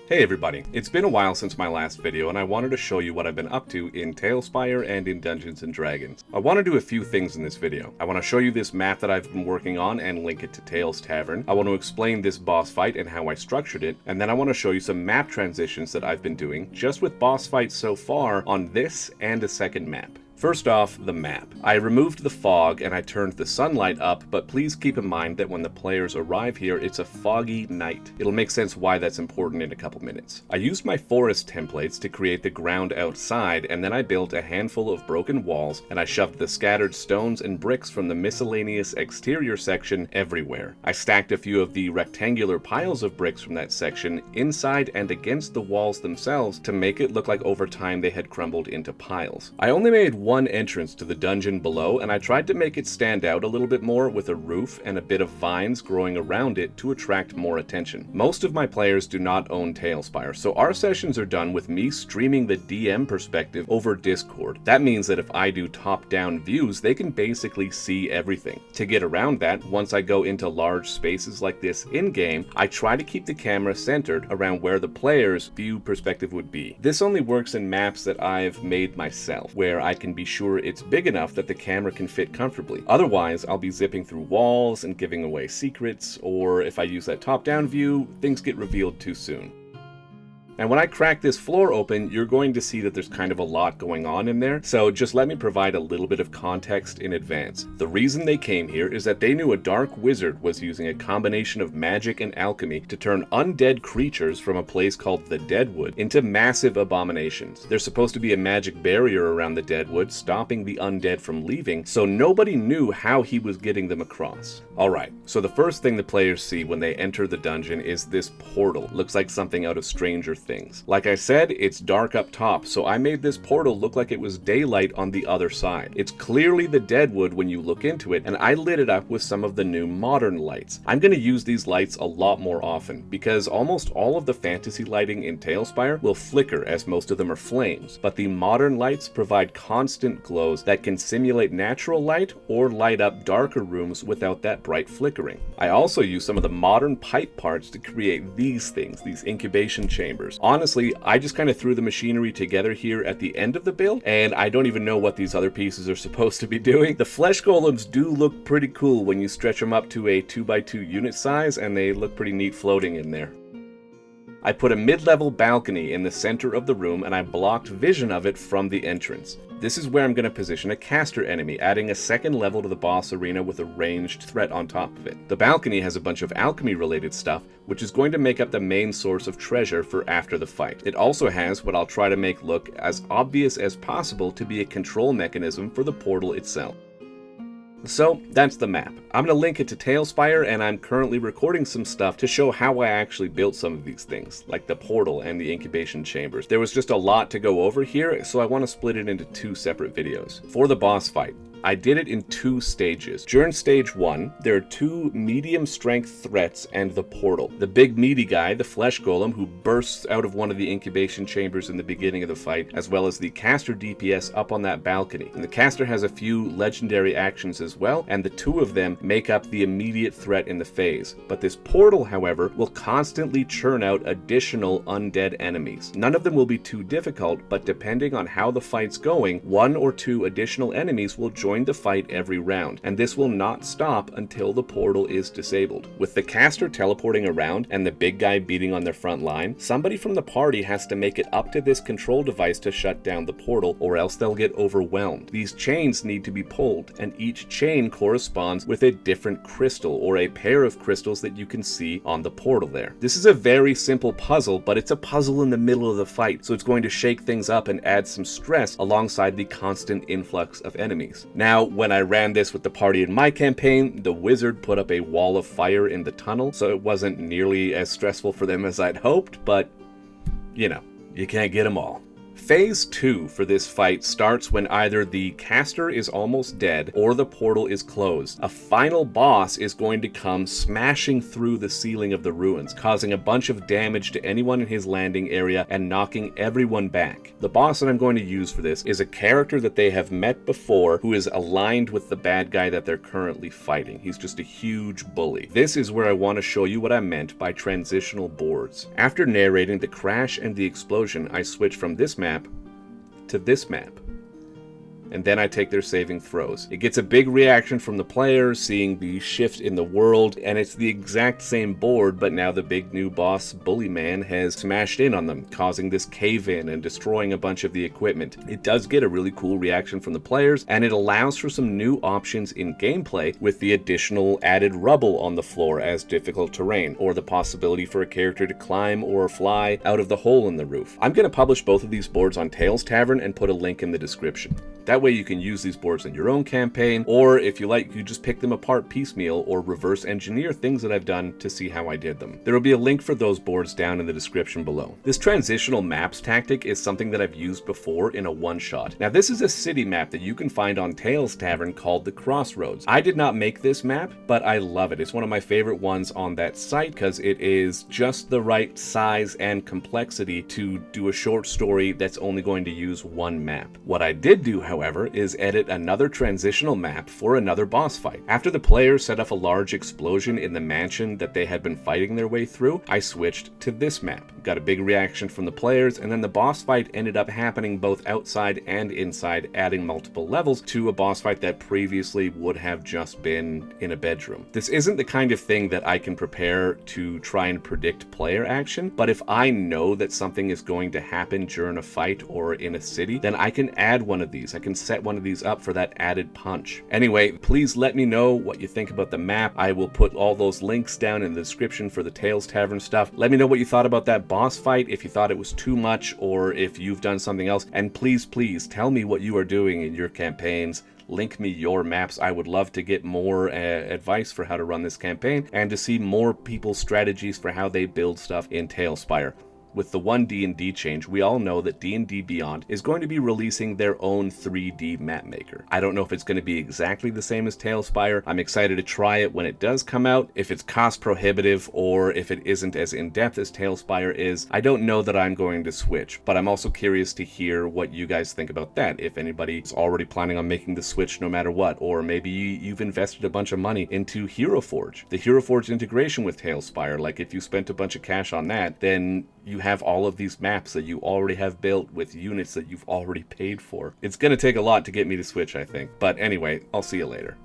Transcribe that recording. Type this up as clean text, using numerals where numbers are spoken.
Hey everybody, it's been a while since my last video and I wanted to show you what I've been up to in Talespire and in Dungeons & Dragons. I want to do a few things in this video. I want to show you this map that I've been working on and link it to Tales Tavern. I want to explain this boss fight and how I structured it, and then I want to show you some map transitions that I've been doing just with boss fights so far on this and a second map. First off, the map. I removed the fog and I turned the sunlight up, but please keep in mind that when the players arrive here, it's a foggy night. It'll make sense why that's important in a couple minutes. I used my forest templates to create the ground outside, and then I built a handful of broken walls, and I shoved the scattered stones and bricks from the miscellaneous exterior section everywhere. I stacked a few of the rectangular piles of bricks from that section inside and against the walls themselves to make it look like over time they had crumbled into piles. I only made one entrance to the dungeon below, and I tried to make it stand out a little bit more with a roof and a bit of vines growing around it to attract more attention. Most of my players do not own Talespire, so our sessions are done with me streaming the DM perspective over Discord. That means that if I do top-down views, they can basically see everything. To get around that, once I go into large spaces like this in-game, I try to keep the camera centered around where the player's view perspective would be. This only works in maps that I've made myself, where I can be sure it's big enough that the camera can fit comfortably. Otherwise, I'll be zipping through walls and giving away secrets, or if I use that top-down view, things get revealed too soon. And when I crack this floor open, you're going to see that there's kind of a lot going on in there, so just let me provide a little bit of context in advance. The reason they came here is that they knew a dark wizard was using a combination of magic and alchemy to turn undead creatures from a place called the Deadwood into massive abominations. There's supposed to be a magic barrier around the Deadwood, stopping the undead from leaving, so nobody knew how he was getting them across. Alright, so the first thing the players see when they enter the dungeon is this portal. Looks like something out of Stranger Things. Like I said, it's dark up top, so I made this portal look like it was daylight on the other side. It's clearly the Deadwood when you look into it, and I lit it up with some of the new modern lights. I'm going to use these lights a lot more often, because almost all of the fantasy lighting in Talespire will flicker as most of them are flames, but the modern lights provide constant glows that can simulate natural light or light up darker rooms without that bright flickering. I also use some of the modern pipe parts to create these things, these incubation chambers. Honestly, I just kind of threw the machinery together here at the end of the build, and I don't even know what these other pieces are supposed to be doing. The flesh golems do look pretty cool when you stretch them up to a 2x2 unit size, and they look pretty neat floating in there. I put a mid-level balcony in the center of the room, and I blocked vision of it from the entrance. This is where I'm going to position a caster enemy, adding a second level to the boss arena with a ranged threat on top of it. The balcony has a bunch of alchemy-related stuff, which is going to make up the main source of treasure for after the fight. It also has what I'll try to make look as obvious as possible to be a control mechanism for the portal itself. So, that's the map. I'm going to link it to Talespire, and I'm currently recording some stuff to show how I actually built some of these things, like the portal and the incubation chambers. There was just a lot to go over here, so I want to split it into two separate videos. For the boss fight, I did it in two stages. During stage 1, there are two medium strength threats and the portal. The big meaty guy, the flesh golem, who bursts out of one of the incubation chambers in the beginning of the fight, as well as the caster DPS up on that balcony. And the caster has a few legendary actions as well, and the two of them make up the immediate threat in the phase. But this portal, however, will constantly churn out additional undead enemies. None of them will be too difficult, but depending on how the fight's going, one or two additional enemies will join the fight every round, and this will not stop until the portal is disabled. With the caster teleporting around and the big guy beating on their front line, somebody from the party has to make it up to this control device to shut down the portal, or else they'll get overwhelmed. These chains need to be pulled, and each chain corresponds with a different crystal, or a pair of crystals that you can see on the portal there. This is a very simple puzzle, but it's a puzzle in the middle of the fight, so it's going to shake things up and add some stress alongside the constant influx of enemies. Now, when I ran this with the party in my campaign, the wizard put up a wall of fire in the tunnel, so it wasn't nearly as stressful for them as I'd hoped, but, you know, you can't get them all. Phase 2 for this fight starts when either the caster is almost dead or the portal is closed. A final boss is going to come smashing through the ceiling of the ruins, causing a bunch of damage to anyone in his landing area and knocking everyone back. The boss that I'm going to use for this is a character that they have met before who is aligned with the bad guy that they're currently fighting. He's just a huge bully. This is where I want to show you what I meant by transitional boards. After narrating the crash and the explosion, I switch from this map to this map, and then I take their saving throws. It gets a big reaction from the players seeing the shift in the world, and it's the exact same board, but now the big new boss, Bully Man, has smashed in on them, causing this cave-in and destroying a bunch of the equipment. It does get a really cool reaction from the players, and it allows for some new options in gameplay with the additional added rubble on the floor as difficult terrain, or the possibility for a character to climb or fly out of the hole in the roof. I'm going to publish both of these boards on Tales Tavern and put a link in the description. That way you can use these boards in your own campaign, or if you like, you just pick them apart piecemeal or reverse engineer things that I've done to see how I did them. There will be a link for those boards down in the description below. This transitional maps tactic is something that I've used before in a one-shot. Now this is a city map that you can find on Tales Tavern called the Crossroads. I did not make this map, but I love it. It's one of my favorite ones on that site because it is just the right size and complexity to do a short story that's only going to use one map. What I did do, however, is edit another transitional map for another boss fight. After the players set off a large explosion in the mansion that they had been fighting their way through, I switched to this map. Got a big reaction from the players, and then the boss fight ended up happening both outside and inside, adding multiple levels to a boss fight that previously would have just been in a bedroom. This isn't the kind of thing that I can prepare to try and predict player action, but if I know that something is going to happen during a fight or in a city, then I can add one of these. I can set one of these up for that added punch. Anyway, please let me know what you think about the map. I will put all those links down in the description for the Tales Tavern stuff. Let me know what you thought about that boss fight, if you thought it was too much or if you've done something else. And please tell me what you are doing in your campaigns. Link me your maps. I would love to get more advice for how to run this campaign and to see more people's strategies for how they build stuff in Talespire. With the one D&D change, we all know that D&D Beyond is going to be releasing their own 3D map maker. I don't know if it's going to be exactly the same as Talespire. I'm excited to try it when it does come out. If it's cost prohibitive or if it isn't as in-depth as Talespire is, I don't know that I'm going to switch, but I'm also curious to hear what you guys think about that. If anybody's already planning on making the switch no matter what, or maybe you've invested a bunch of money into Hero Forge. The Hero Forge integration with Talespire, like if you spent a bunch of cash on that, then you have all of these maps that you already have built with units that you've already paid for. It's going to take a lot to get me to switch, I think. But anyway, I'll see you later.